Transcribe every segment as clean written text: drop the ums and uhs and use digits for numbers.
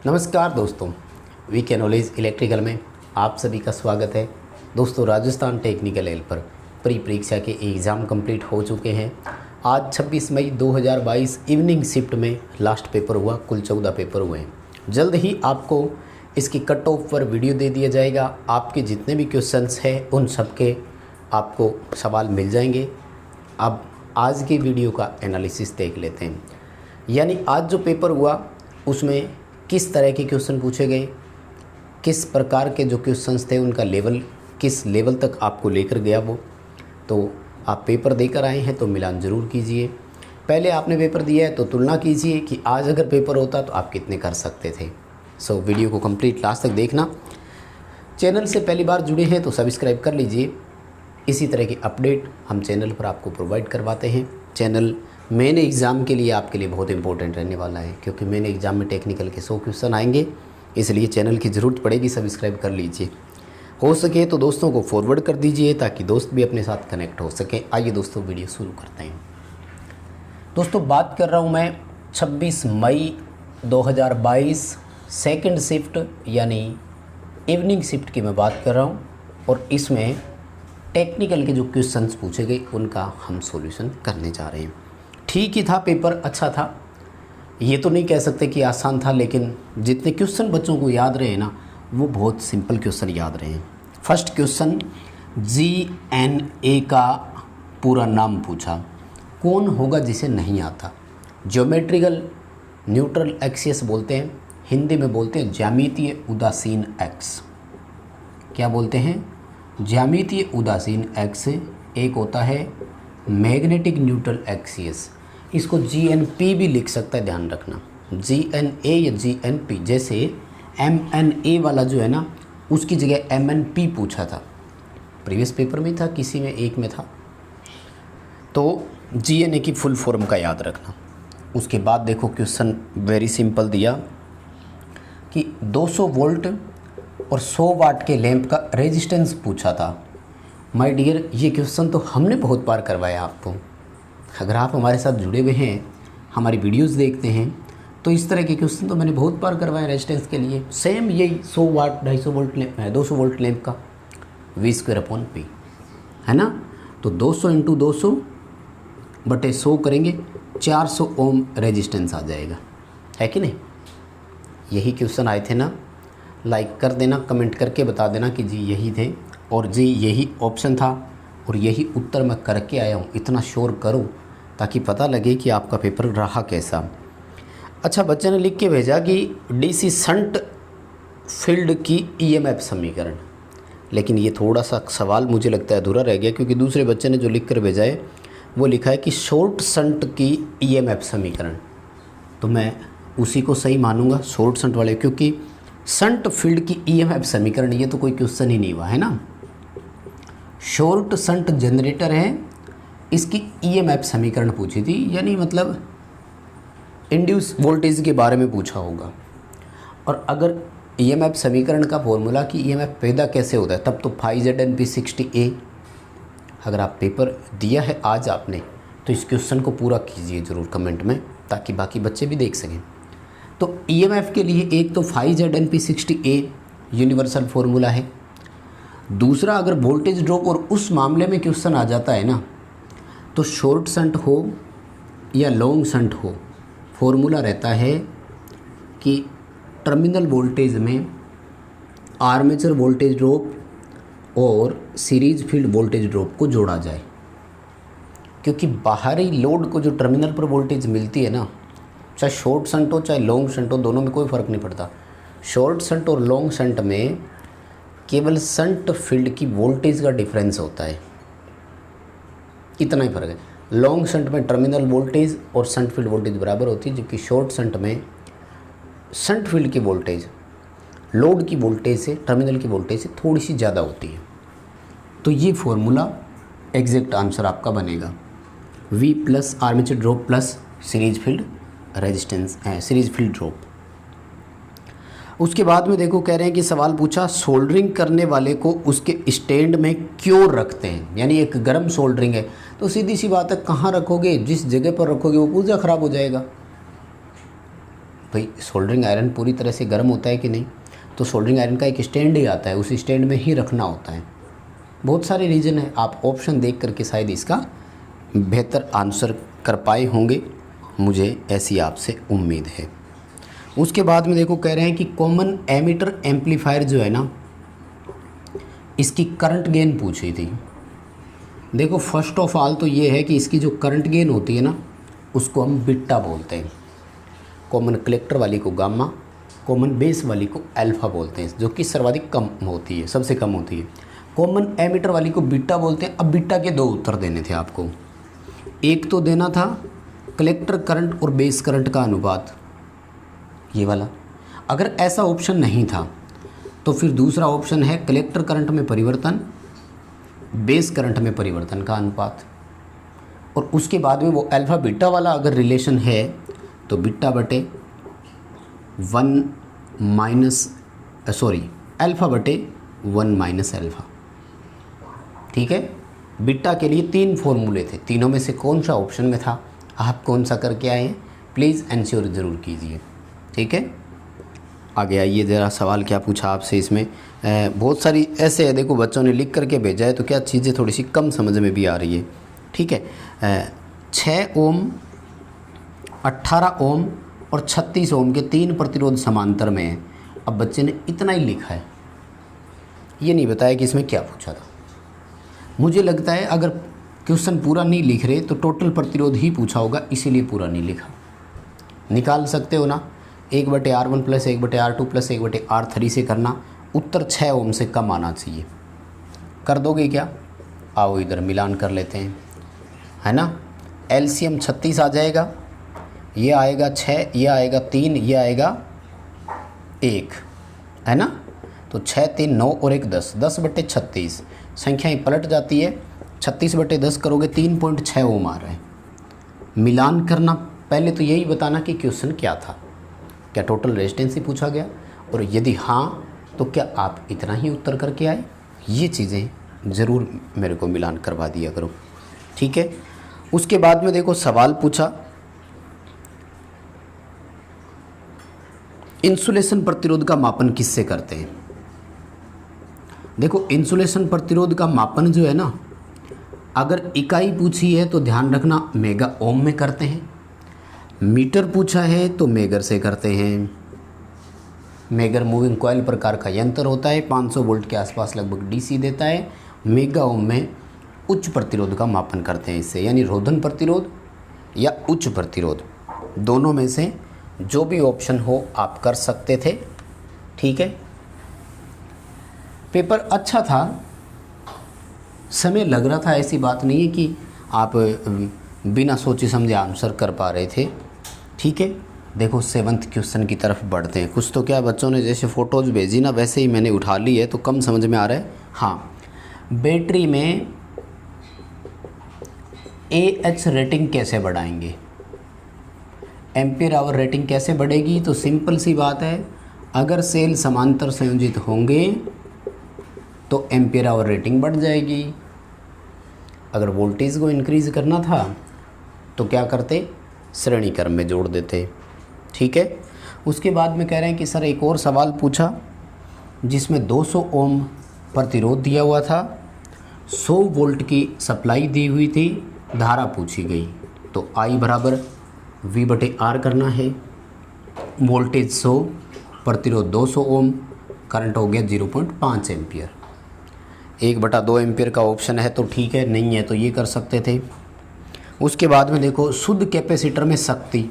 नमस्कार दोस्तों, VK knowledge electrical में आप सभी का स्वागत है। दोस्तों, राजस्थान टेक्निकल एल पर प्री परीक्षा के एग्ज़ाम कंप्लीट हो चुके हैं। आज 26 मई 2022 इवनिंग शिफ्ट में लास्ट पेपर हुआ। कुल 14 पेपर हुए हैं। जल्द ही आपको इसकी कट ऑफ पर वीडियो दे दिया जाएगा। आपके जितने भी क्वेश्चंस हैं उन सब के आपको सवाल मिल जाएंगे। अब आज की वीडियो का एनालिसिस देख लेते हैं। यानी आज जो पेपर हुआ उसमें किस तरह के क्वेश्चन पूछे गए, किस प्रकार के जो क्वेश्चंस थे उनका लेवल किस लेवल तक आपको लेकर गया वो। तो आप पेपर देकर आए हैं तो मिलान ज़रूर कीजिए। पहले आपने पेपर दिया है तो तुलना कीजिए कि आज अगर पेपर होता तो आप कितने कर सकते थे। वीडियो को कंप्लीट लास्ट तक देखना। चैनल से पहली बार जुड़े हैं तो सब्सक्राइब कर लीजिए। इसी तरह की अपडेट हम चैनल पर आपको प्रोवाइड करवाते हैं। चैनल मेन एग्ज़ाम के लिए आपके लिए बहुत इंपॉर्टेंट रहने वाला है, क्योंकि मेन एग्ज़ाम में टेक्निकल के 100 क्वेश्चन आएंगे, इसलिए चैनल की ज़रूरत पड़ेगी। सब्सक्राइब कर लीजिए। हो सके तो दोस्तों को फॉरवर्ड कर दीजिए ताकि दोस्त भी अपने साथ कनेक्ट हो सके। आइए दोस्तों, वीडियो शुरू करते हैं। दोस्तों, बात कर रहा हूँ मैं 26 मई 2022 सेकेंड शिफ्ट यानी इवनिंग शिफ्ट की मैं बात कर रहा हूँ, और इसमें टेक्निकल के जो क्वेश्चंस पूछे गए उनका हम सॉल्यूशन करने जा रहे हैं। ठीक ही था, पेपर अच्छा था। ये तो नहीं कह सकते कि आसान था, लेकिन जितने क्वेश्चन बच्चों को याद रहे ना वो बहुत सिंपल क्वेश्चन याद रहे हैं। फर्स्ट क्वेश्चन, GNA का पूरा नाम पूछा। कौन होगा जिसे नहीं आता? ज्योमेट्रिकल न्यूट्रल एक्सिस बोलते हैं, हिंदी में बोलते हैं ज्यामितीय उदासीन एक्स। क्या बोलते हैं? ज्यामितीय उदासीन एक्स। एक होता है मैग्नेटिक न्यूट्रल एक्सिस, इसको GNP भी लिख सकता है, ध्यान रखना। GNA या GNP, जैसे MNA वाला जो है ना उसकी जगह MNP पूछा था, प्रीवियस पेपर में था, किसी में एक में था। तो GNA की फुल फॉर्म का याद रखना। उसके बाद देखो क्वेश्चन वेरी सिंपल दिया कि 200 वोल्ट और 100 वाट के लैंप का रेजिस्टेंस पूछा था। माय डियर, ये क्वेश्चन तो हमने बहुत बार करवाया आपको। अगर आप हमारे साथ जुड़े हुए हैं, हमारी वीडियोस देखते हैं, तो इस तरह के क्वेश्चन तो मैंने बहुत बार करवाए रेजिस्टेंस के लिए। सेम यही 100 वाट 250 वोल्ट लैंप है, 200 वोल्ट लैंप का V²/P है ना। तो 200 × 200 बटे 100 करेंगे, 400 ओम रेजिस्टेंस आ जाएगा, है कि नहीं। यही क्वेश्चन आए थे ना। लाइक कर देना, कमेंट करके बता देना कि जी यही थे, और जी यही ऑप्शन था और यही उत्तर मैं करके आया हूँ। इतना श्योर करो ताकि पता लगे कि आपका पेपर रहा कैसा। अच्छा, बच्चे ने लिख के भेजा कि DC शंट फील्ड की EMF समीकरण, लेकिन ये थोड़ा सा सवाल मुझे लगता है अधूरा रह गया, क्योंकि दूसरे बच्चे ने जो लिख कर भेजा है वो लिखा है कि शॉर्ट शंट की EMF समीकरण। तो मैं उसी को सही मानूंगा, शॉर्ट शंट वाले, क्योंकि शंट फील्ड की EMF समीकरण ये तो कोई क्वेश्चन ही नहीं हुआ है ना। शॉर्ट शंट जनरेटर है, इसकी EMF समीकरण पूछी थी, यानी मतलब इंड्यूस वोल्टेज के बारे में पूछा होगा। और अगर EMF समीकरण का फॉर्मूला कि EMF पैदा कैसे होता है, तब तो φZnP60A। अगर आप पेपर दिया है आज आपने तो इस क्वेश्चन को पूरा कीजिए ज़रूर कमेंट में, ताकि बाकी बच्चे भी देख सकें। तो EMF के लिए एक तो φZnP60A यूनिवर्सल फॉर्मूला है। दूसरा, अगर वोल्टेज ड्रॉप और उस मामले में क्वेश्चन आ जाता है ना, तो शॉर्ट शंट हो या लॉन्ग शंट हो, फॉर्मूला रहता है कि टर्मिनल वोल्टेज में आर्मेचर वोल्टेज ड्रॉप और सीरीज फील्ड वोल्टेज ड्रॉप को जोड़ा जाए। क्योंकि बाहरी लोड को जो टर्मिनल पर वोल्टेज मिलती है ना, चाहे शॉर्ट शंट हो चाहे लॉन्ग शंट हो, दोनों में कोई फ़र्क नहीं पड़ता। शॉर्ट शंट और लॉन्ग शंट में केवल शंट फील्ड की वोल्टेज का डिफरेंस होता है, इतना ही फ़र्क है। लॉन्ग शंट में टर्मिनल वोल्टेज और शंट फील्ड वोल्टेज बराबर होती है, जबकि शॉर्ट शंट में शंट फील्ड की वोल्टेज लोड की वोल्टेज से, टर्मिनल की वोल्टेज से थोड़ी सी ज़्यादा होती है। तो ये फॉर्मूला एग्जैक्ट आंसर आपका बनेगा, V plus armature drop plus series field resistance, series field drop. उसके बाद में देखो, कह रहे हैं कि सवाल पूछा, सोल्डरिंग करने वाले को उसके स्टैंड में क्यों रखते हैं। यानी एक गर्म सोल्डरिंग है तो सीधी सी बात है, कहाँ रखोगे, जिस जगह पर रखोगे वो पूरा ख़राब हो जाएगा। भाई सोल्डरिंग आयरन पूरी तरह से गर्म होता है कि नहीं, तो सोल्डरिंग आयरन का एक स्टैंड ही आता है, उस स्टैंड में ही रखना होता है। बहुत सारे रीज़न है, आप ऑप्शन देख करके शायद इसका बेहतर आंसर कर पाए होंगे, मुझे ऐसी आपसे उम्मीद है। उसके बाद में देखो कह रहे हैं कि कॉमन एमीटर एम्पलीफायर जो है ना, इसकी करंट गेन पूछी थी। देखो फर्स्ट ऑफ ऑल तो ये है कि इसकी जो करंट गेन होती है ना, उसको हम बीटा बोलते हैं। कॉमन कलेक्टर वाली को गामा, कॉमन बेस वाली को अल्फा बोलते हैं, जो कि सर्वाधिक कम होती है, सबसे कम होती है। कॉमन एमीटर वाली को बीटा बोलते हैं। अब बीटा के दो उत्तर देने थे आपको। एक तो देना था कलेक्टर करंट और बेस करंट का अनुपात, ये वाला। अगर ऐसा ऑप्शन नहीं था तो फिर दूसरा ऑप्शन है कलेक्टर करंट में परिवर्तन, बेस करंट में परिवर्तन का अनुपात। और उसके बाद में वो अल्फ़ा बीटा वाला अगर रिलेशन है तो बीटा बटे 1 माइनस अल्फ़ा बटे 1 माइनस अल्फ़ा। ठीक है, बीटा के लिए 3 फॉर्मूले थे, तीनों में से कौन सा ऑप्शन में था, आप कौन सा करके आए हैं, प्लीज़ एंश्योर ज़रूर कीजिए। ठीक है, आगे आइए ज़रा सवाल क्या पूछा आपसे। इसमें बहुत सारी ऐसे है, देखो बच्चों ने लिख करके भेजा है तो क्या चीज़ें थोड़ी सी कम समझ में भी आ रही है। ठीक है, 6 ओम, 18 ओम और 36 ओम के 3 प्रतिरोध समांतर में है। अब बच्चे ने इतना ही लिखा है, ये नहीं बताया कि इसमें क्या पूछा था। मुझे लगता है अगर क्वेश्चन पूरा नहीं लिख रहे तो टोटल प्रतिरोध ही पूछा होगा, इसीलिए पूरा नहीं लिखा। निकाल सकते हो ना, 1/R1 plus 1/R2 plus 1/R3 से करना, उत्तर 6 ओम से कम आना चाहिए। कर दोगे क्या? आओ इधर मिलान कर लेते हैं, है ना। एलसीएम 36 आ जाएगा, ये आएगा 6, ये आएगा 3, ये आएगा 1, है ना। तो 6 3 9 और 1 10, 10/36 संख्याएं पलट जाती है। 36/10 करोगे 3.6 ओम आ रहा है। मिलान करना, पहले तो यही बताना कि क्वेश्चन क्या था, क्या टोटल रेजिस्टेंस ही पूछा गया, और यदि हाँ तो क्या आप इतना ही उत्तर करके आए। ये चीज़ें ज़रूर मेरे को मिलान करवा दिया करो। ठीक है, उसके बाद में देखो सवाल पूछा, इंसुलेशन प्रतिरोध का मापन किससे करते हैं। देखो इंसुलेशन प्रतिरोध का मापन जो है ना, अगर इकाई पूछी है तो ध्यान रखना मेगा ओम में करते हैं, मीटर पूछा है तो मेगर से करते हैं। मेगर मूविंग कॉइल प्रकार का यंत्र होता है, 500 वोल्ट के आसपास लगभग डीसी देता है। मेगा ओम में उच्च प्रतिरोध का मापन करते हैं इससे, यानी रोधन प्रतिरोध या उच्च प्रतिरोध, दोनों में से जो भी ऑप्शन हो आप कर सकते थे। ठीक है, पेपर अच्छा था, समय लग रहा था, ऐसी बात नहीं है कि आप बिना सोचे समझे आंसर कर पा रहे थे। ठीक है, देखो 7th क्वेश्चन की तरफ बढ़ते हैं। कुछ तो क्या बच्चों ने जैसे फ़ोटोज़ भेजी ना, वैसे ही मैंने उठा ली है तो कम समझ में आ रहा है। हाँ, बैटरी में AH रेटिंग कैसे बढ़ाएंगे, एम्पियर आवर रेटिंग कैसे बढ़ेगी। तो सिंपल सी बात है, अगर सेल समांतर संयोजित होंगे तो एम्पियर आवर रेटिंग बढ़ जाएगी। अगर वोल्टेज को इंक्रीज़ करना था तो क्या करते, श्रेणी क्रम में जोड़ देते। ठीक है, उसके बाद में कह रहे हैं कि सर एक और सवाल पूछा जिसमें 200 ओम प्रतिरोध दिया हुआ था, 100 वोल्ट की सप्लाई दी हुई थी, धारा पूछी गई, तो I बराबर V/R करना है। वोल्टेज 100, प्रतिरोध 200 ओम, करंट हो गया 0.5 एम्पियर। 1/2 एम्पियर का ऑप्शन है तो ठीक है, नहीं है तो ये कर सकते थे। उसके बाद में देखो शुद्ध कैपेसिटर में शक्ति,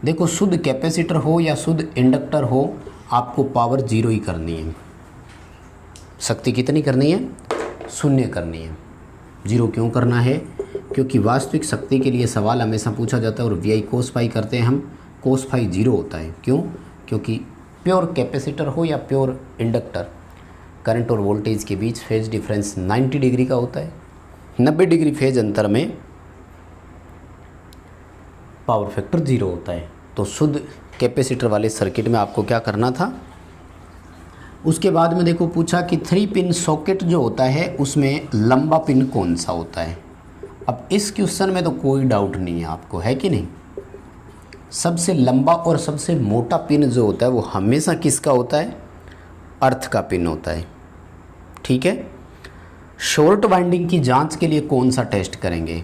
देखो शुद्ध कैपेसिटर हो या शुद्ध इंडक्टर हो, आपको पावर 0 ही करनी है। शक्ति कितनी करनी है, 0 करनी है। 0 क्यों करना है, क्योंकि वास्तविक शक्ति के लिए सवाल हमेशा पूछा जाता है और VI cos phi करते हैं हम, cos phi 0 होता है। क्यों, क्योंकि प्योर कैपेसिटर हो या प्योर इंडक्टर, करंट और वोल्टेज के बीच फेज डिफरेंस 90 डिग्री का होता है। 90 डिग्री फेज अंतर में पावर फैक्टर 0 होता है। तो शुद्ध कैपेसिटर वाले सर्किट में आपको क्या करना था। उसके बाद में देखो पूछा कि 3 पिन सॉकेट जो होता है उसमें लंबा पिन कौन सा होता है। अब इस क्वेश्चन में तो कोई डाउट नहीं है आपको, है कि नहीं। सबसे लंबा और सबसे मोटा पिन जो होता है वो हमेशा किसका होता है? अर्थ का पिन होता है। ठीक है। शॉर्ट वाइंडिंग की जांच के लिए कौन सा टेस्ट करेंगे?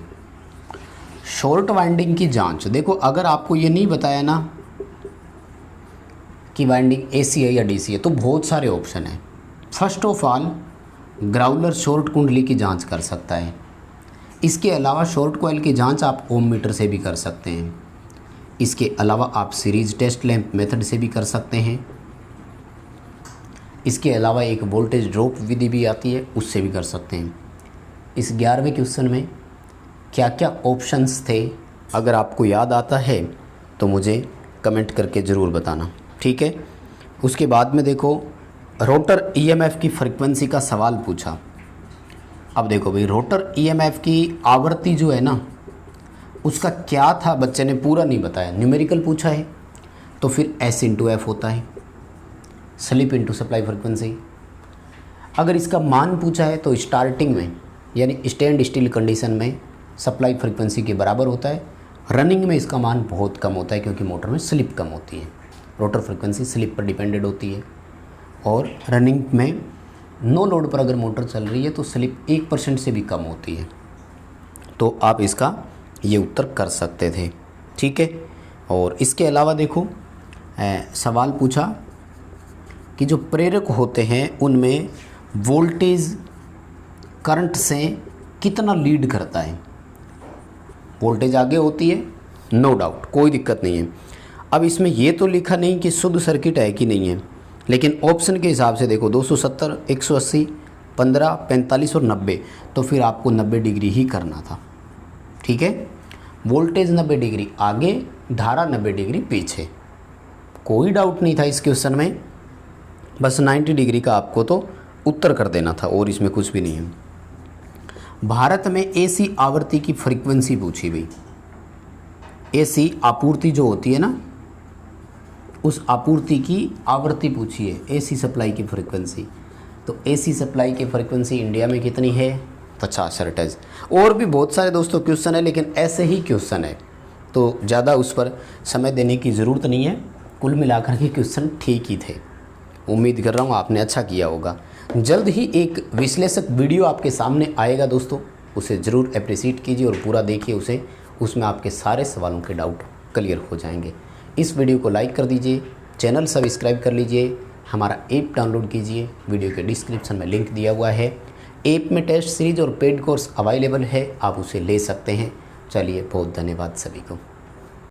शॉर्ट वाइंडिंग की जांच, देखो अगर आपको ये नहीं बताया ना कि वाइंडिंग एसी है या डीसी है तो बहुत सारे ऑप्शन हैं। First of all Growler short कुंडली की जांच कर सकता है। इसके अलावा शॉर्ट कॉइल की जांच आप ओम मीटर से भी कर सकते हैं। इसके अलावा आप सीरीज टेस्ट लैंप मेथड से भी कर सकते हैं। इसके अलावा एक वोल्टेज ड्रॉप विधि भी आती है, उससे भी कर सकते हैं। इस 11वें क्वेश्चन में क्या क्या ऑप्शंस थे, अगर आपको याद आता है तो मुझे कमेंट करके ज़रूर बताना। ठीक है। उसके बाद में देखो रोटर ईएमएफ की फ्रीक्वेंसी का सवाल पूछा। अब देखो भाई, रोटर ईएमएफ की आवृत्ति जो है ना उसका क्या था, बच्चे ने पूरा नहीं बताया। न्यूमेरिकल पूछा है तो फिर S इंटू एफ होता है, स्लिप इंटू सप्लाई फ्रीक्वेंसी। अगर इसका मान पूछा है तो स्टार्टिंग में यानी स्टैंड स्टिल कंडीशन में सप्लाई फ्रीक्वेंसी के बराबर होता है। रनिंग में इसका मान बहुत कम होता है क्योंकि मोटर में स्लिप कम होती है। रोटर फ्रीक्वेंसी स्लिप पर डिपेंडेंट होती है और रनिंग में नो लोड पर अगर मोटर चल रही है तो स्लिप 1% से भी कम होती है। तो आप इसका ये उत्तर कर सकते थे। ठीक है। और इसके अलावा देखो सवाल पूछा कि जो प्रेरक होते हैं उनमें वोल्टेज करंट से कितना लीड करता है। वोल्टेज आगे होती है, नो डाउट, कोई दिक्कत नहीं है। अब इसमें ये तो लिखा नहीं कि शुद्ध सर्किट है कि नहीं है, लेकिन ऑप्शन के हिसाब से देखो 270, 180, 15, 45 और 90, तो फिर आपको 90 डिग्री ही करना था। ठीक है। वोल्टेज 90 डिग्री आगे, धारा 90 डिग्री पीछे, कोई डाउट नहीं था इस क्वेश्चन में। बस 90 डिग्री का आपको तो उत्तर कर देना था और इसमें कुछ भी नहीं है। भारत में एसी आवृत्ति की फ्रीक्वेंसी पूछी गई। एसी आपूर्ति जो होती है ना, उस आपूर्ति की आवृत्ति पूछी है, एसी सप्लाई की फ्रीक्वेंसी। तो एसी सप्लाई की फ्रीक्वेंसी इंडिया में कितनी है? 50 हर्ट्ज। और भी बहुत सारे दोस्तों क्वेश्चन है, लेकिन ऐसे ही क्वेश्चन है तो ज़्यादा उस पर समय देने की ज़रूरत नहीं है। कुल मिलाकर के क्वेश्चन ठीक ही थे। उम्मीद कर रहा हूँ आपने अच्छा किया होगा। जल्द ही एक विश्लेषक वीडियो आपके सामने आएगा दोस्तों, उसे ज़रूर अप्रिशिएट कीजिए और पूरा देखिए उसे, उसमें आपके सारे सवालों के डाउट क्लियर हो जाएंगे। इस वीडियो को लाइक कर दीजिए, चैनल सब्सक्राइब कर लीजिए, हमारा ऐप डाउनलोड कीजिए, वीडियो के डिस्क्रिप्शन में लिंक दिया हुआ है। ऐप में टेस्ट सीरीज और पेड कोर्स अवेलेबल है, आप उसे ले सकते हैं। चलिए, बहुत धन्यवाद सभी को।